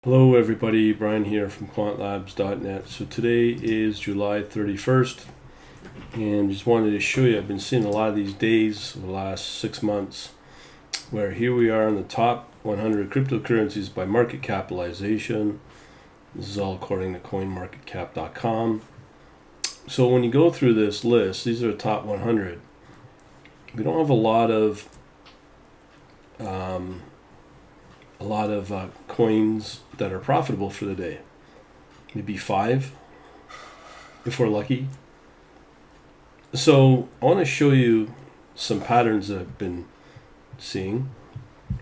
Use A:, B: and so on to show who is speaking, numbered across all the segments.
A: Hello everybody, Brian here from quantlabs.net. So today is July 31st and just wanted to show you, I've been seeing a lot of these days over the last 6 months where here we are in the top 100 cryptocurrencies by market capitalization. This is all according to CoinmarketCap.com. So when you go through this list, these are the top 100. We don't have a lot of coins that are profitable for the day. Maybe 5 if we're lucky. So I want to show you some patterns that I've been seeing.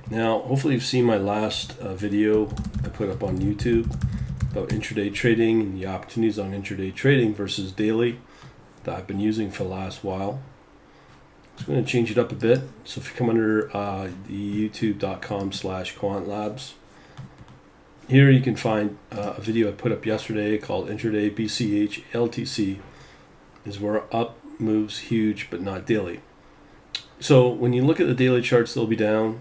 A: Now hopefully you've seen my last video I put up on YouTube about intraday trading and the opportunities on intraday trading versus daily that I've been using for the last while. I'm going to change it up a bit. So if you come under the youtube.com/quantlabs, here you can find a video I put up yesterday called Intraday BCH LTC is where up moves huge but not daily. So when you look at the daily charts, they'll be down,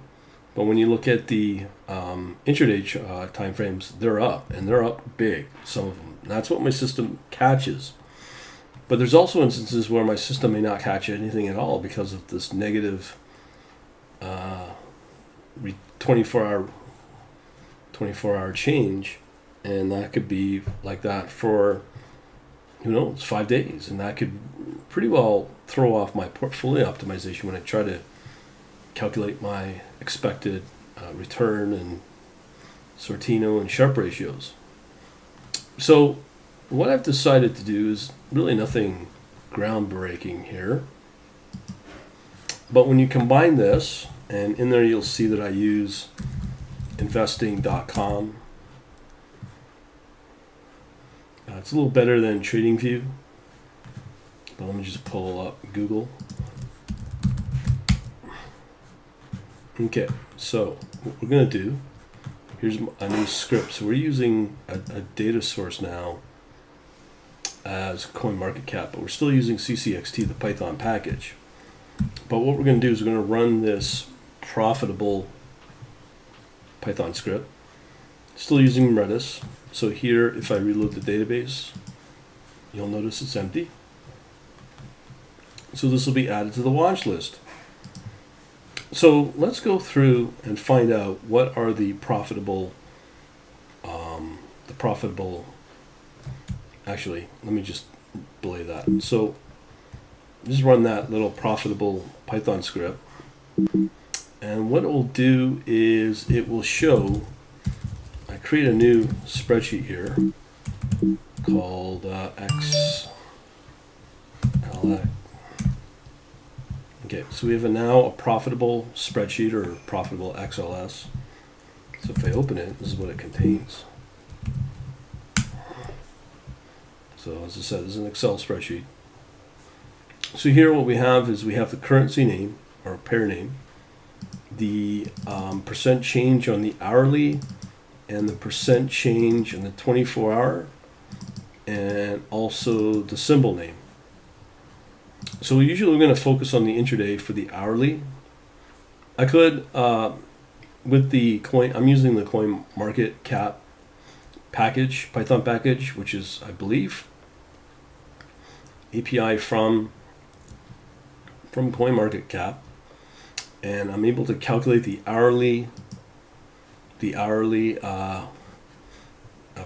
A: but when you look at the intraday time frames, they're up, and they're up big, some of them. And that's what my system catches. But there's also instances where my system may not catch anything at all because of this negative 24-hour change, and that could be like that for, who knows, 5 days, and that could pretty well throw off my portfolio optimization when I try to calculate my expected return and Sortino and Sharpe ratios. So what I've decided to do is really nothing groundbreaking here. But when you combine this, and in there you'll see that I use investing.com. It's a little better than TradingView. But let me just pull up Google. Okay, so what we're going to do, here's a new script. So we're using a data source now as CoinmarketCap, but we're still using CCXT, the Python package. But what we're going to do is we're going to run this profitable Python script, still using Redis. So here, if I reload the database, you'll notice it's empty. So this will be added to the watch list. So let's go through and find out what are the profitable, actually, let me just belay that. So just run that little profitable Python script. And what it will do is it will show, I create a new spreadsheet here called XLX. Okay, so we have now a profitable spreadsheet or profitable XLS. So if I open it, this is what it contains. So as I said, this is an Excel spreadsheet. So here what we have is we have the currency name or pair name, the percent change on the hourly, and the percent change in the 24-hour, and also the symbol name. So usually we're going to focus on the intraday for the hourly. I could, with the coin, I'm using the CoinMarketCap package, Python package, which is, I believe, API from CoinMarketCap, and I'm able to calculate the hourly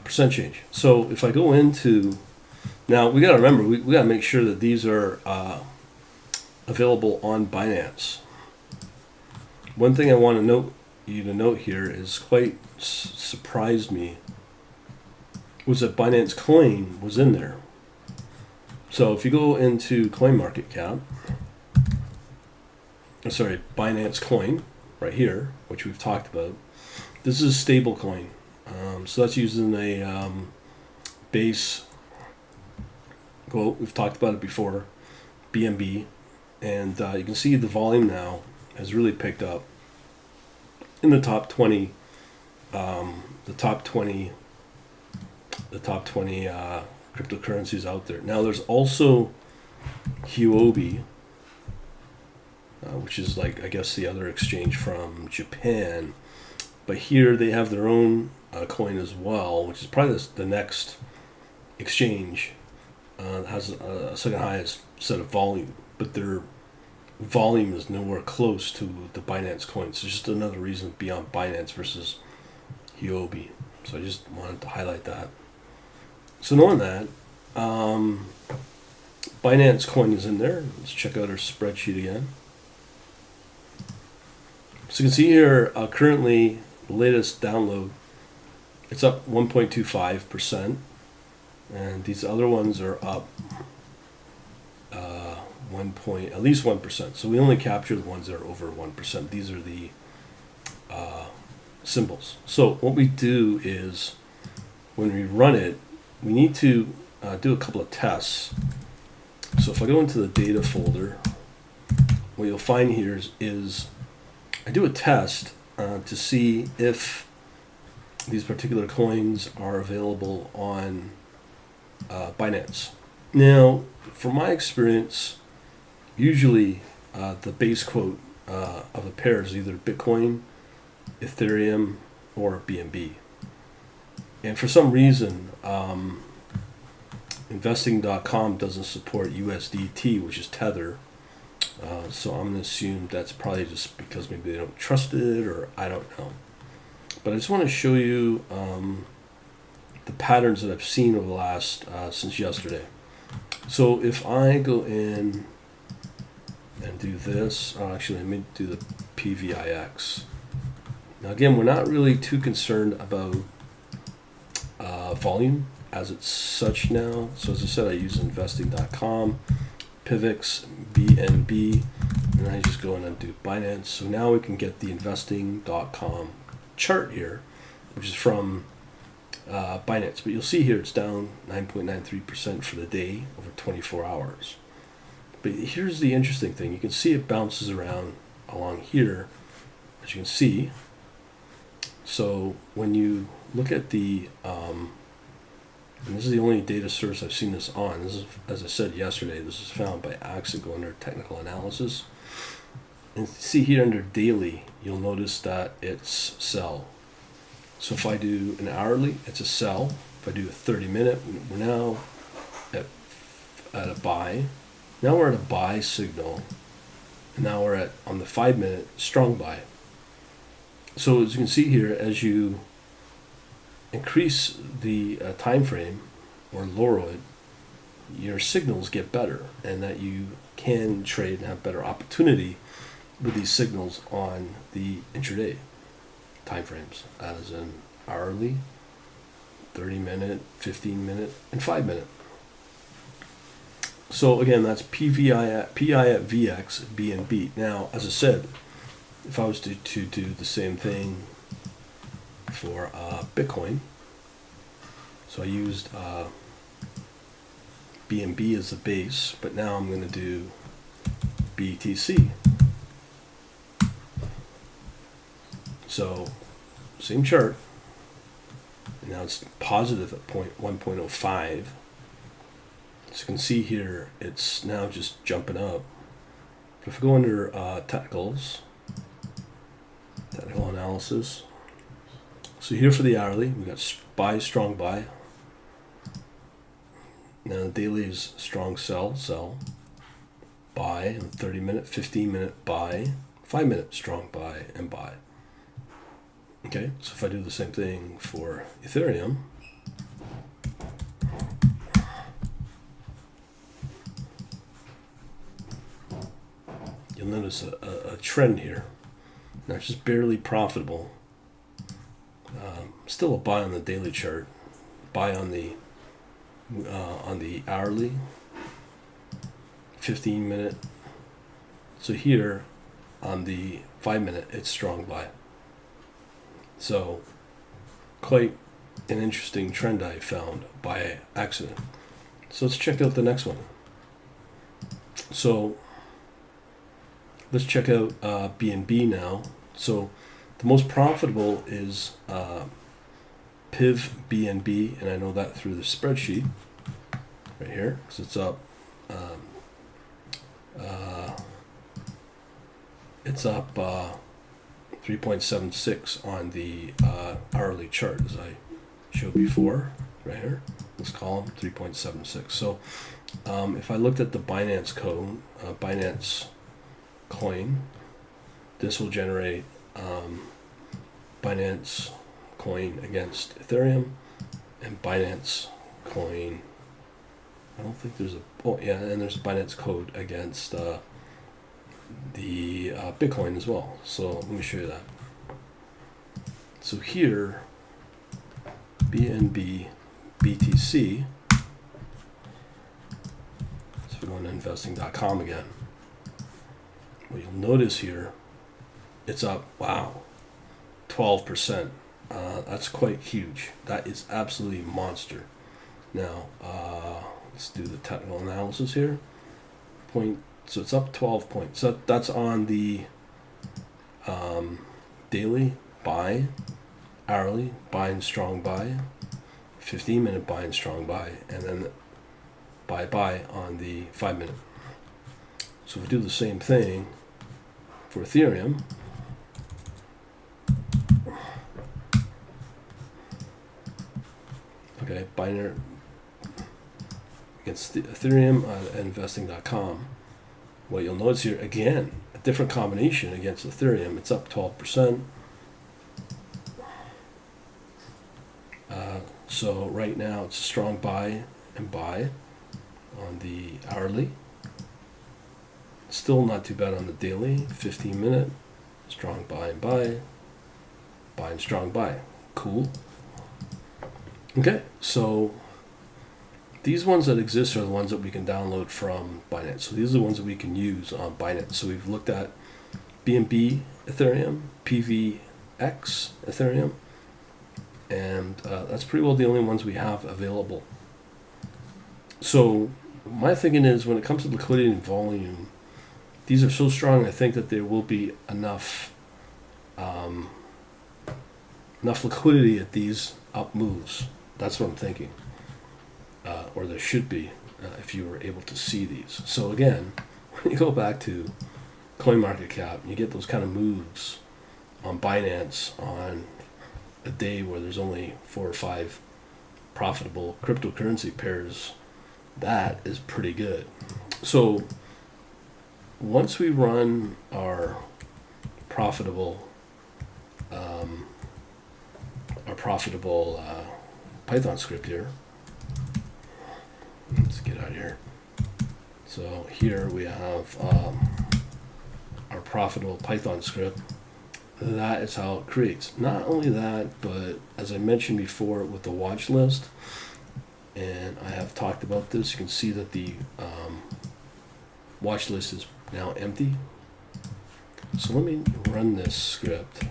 A: percent change. So if I go into, now we got to remember, we got to make sure that these are available on Binance. One thing I want to note here is quite surprised me was that Binance Coin was in there. So if you go into CoinMarketCap, sorry, Binance Coin right here, which we've talked about, this is a stable coin. So that's using a base quote. We've talked about it before, BNB, and you can see the volume now has really picked up in the top 20, the top 20 cryptocurrencies out there. Now there's also Huobi, which is like, I guess, the other exchange from Japan. But here they have their own coin as well, which is probably the next exchange. Has a second highest set of volume, but their volume is nowhere close to the Binance coin. So just another reason beyond Binance versus Huobi. So I just wanted to highlight that. So knowing that, Binance coin is in there. Let's check out our spreadsheet again. So you can see here, currently the latest download, it's up 1.25%, and these other ones are up at least 1%. So we only capture the ones that are over 1%. These are the symbols. So what we do is, when we run it, we need to do a couple of tests. So if I go into the data folder, what you'll find here is I do a test to see if these particular coins are available on Binance. Now, from my experience, usually the base quote of the pair is either Bitcoin, Ethereum, or BNB. And for some reason, investing.com doesn't support USDT, which is Tether. So I'm going to assume that's probably just because maybe they don't trust it, or I don't know. But I just want to show you the patterns that I've seen over the last, since yesterday. So if I go in and do this, actually let me do the PVIX. Now again, we're not really too concerned about volume as it's such now. So as I said, I use investing.com, PIVX, BNB, and I just go in and do Binance. So now we can get the investing.com chart here, which is from Binance. But you'll see here it's down 9.93% for the day over 24 hours. But here's the interesting thing. You can see it bounces around along here, as you can see. So when you look at the, and this is the only data source I've seen this on. This is, as I said yesterday, this is found by accident. Go under technical analysis. And see here under daily, you'll notice that it's sell. So if I do an hourly, it's a sell. If I do a 30-minute, we're now at a buy. Now we're at a buy signal. And now we're at, on the 5-minute, strong buy. So as you can see here, as you increase the time frame or lower it, your signals get better, and that you can trade and have better opportunity with these signals on the intraday time frames, as in hourly, 30-minute, 15-minute, and 5-minute. So again, that's PI at VX, BNB. Now, as I said, if I was to do the same thing for Bitcoin, so I used BNB as the base, but now I'm going to do BTC. So same chart, and now it's positive at 1.05. So you can see here, it's now just jumping up. But if we go under technical analysis, so here for the hourly, we got buy, strong buy. Now the daily is strong sell, sell, buy, and 30-minute, 15-minute buy, 5-minute strong buy, and buy. Okay, so if I do the same thing for Ethereum, you'll notice a trend here. Now it's just barely profitable. Still a buy on the daily chart, buy on the hourly, 15-minute. So here on the 5-minute, it's strong buy. So quite an interesting trend I found by accident. So let's check out the next one. So let's check out BNB now. So the most profitable is PIV BNB, and I know that through the spreadsheet right here, because it's up. 3.76 on the hourly chart, as I showed before, right here. This column, 3.76. So if I looked at the Binance code, Binance coin, this will generate Binance coin against Ethereum, and Binance coin, I don't think there's a, oh yeah, and there's Binance code against the Bitcoin as well. So let me show you that. So here, BNB BTC, so we go into investing.com again. What you'll notice here, it's up, wow, 12%. That's quite huge. That is absolutely monster. Now, let's do the technical analysis here. So it's up 12 points. So that's on the daily buy, hourly buy and strong buy, 15-minute buy and strong buy, and then buy on the 5-minute. So if we do the same thing for Ethereum, okay, binary against the Ethereum at investing.com. What you'll notice here, again, a different combination against Ethereum. It's up 12%. So right now it's a strong buy and buy on the hourly. Still not too bad on the daily, 15-minute, strong buy and buy and strong buy. Cool. Okay, so these ones that exist are the ones that we can download from Binance. So these are the ones that we can use on Binance. So we've looked at BNB Ethereum, PVX Ethereum, and that's pretty well the only ones we have available. So my thinking is, when it comes to liquidity and volume, these are so strong, I think that there will be enough liquidity at these up moves. That's what I'm thinking. Or there should be, if you were able to see these. So again, when you go back to CoinmarketCap, you get those kind of moves on Binance on a day where there's only 4 or 5 profitable cryptocurrency pairs. That is pretty good. So once we run our profitable Python script here, let's get out of here. So here we have our profitable Python script. That is how it creates. Not only that, but as I mentioned before with the watch list, and I have talked about this, you can see that the watch list is now empty. So let me run this script,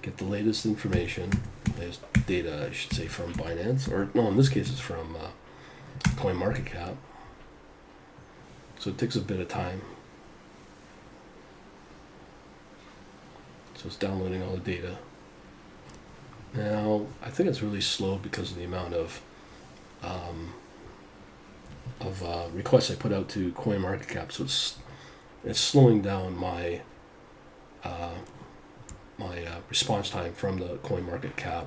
A: get the latest information, latest data, I should say, from Binance, or no, in this case it's from CoinmarketCap. So it takes a bit of time. So it's downloading all the data. Now, I think it's really slow because of the amount of requests I put out to CoinmarketCap. So it's slowing down my response time from the CoinmarketCap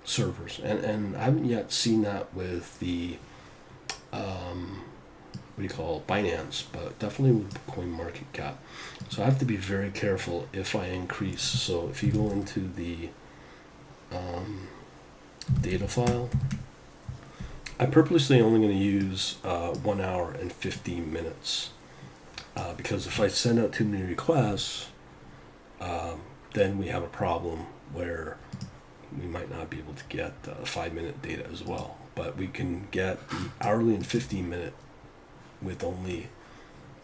A: servers, and I haven't yet seen that with the Binance, but definitely with CoinmarketCap. So I have to be very careful if I increase. So if you go into the data file, I'm purposely only going to use 1 hour and 15 minutes because if I send out too many requests, then we have a problem where we might not be able to get 5-minute data as well. But we can get the hourly and 15-minute with only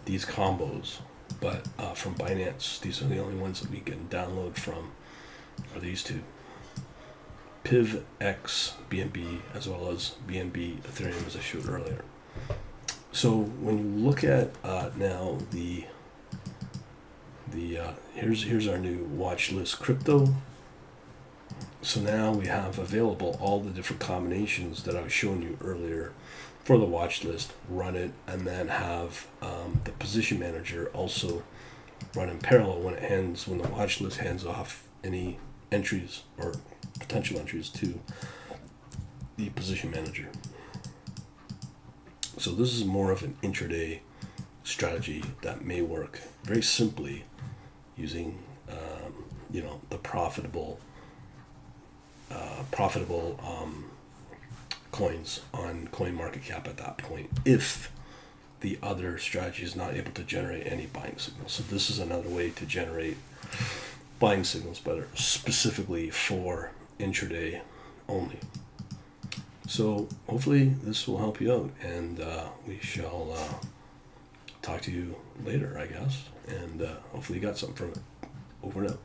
A: these combos. But from Binance, these are the only ones that we can download from, are these two. PivX BNB as well as BNB Ethereum, as I showed earlier. So when you look at now here's our new watch list crypto. So now we have available all the different combinations that I was showing you earlier for the watch list. Run it, and then have the position manager also run in parallel when the watch list hands off any entries or potential entries to the position manager. So this is more of an intraday strategy that may work very simply using the profitable coins on CoinmarketCap at that point, if the other strategy is not able to generate any buying signals. So this is another way to generate buying signals, but specifically for intraday only. So hopefully this will help you out, and we shall talk to you later, I guess, and hopefully you got something from it. Over and out.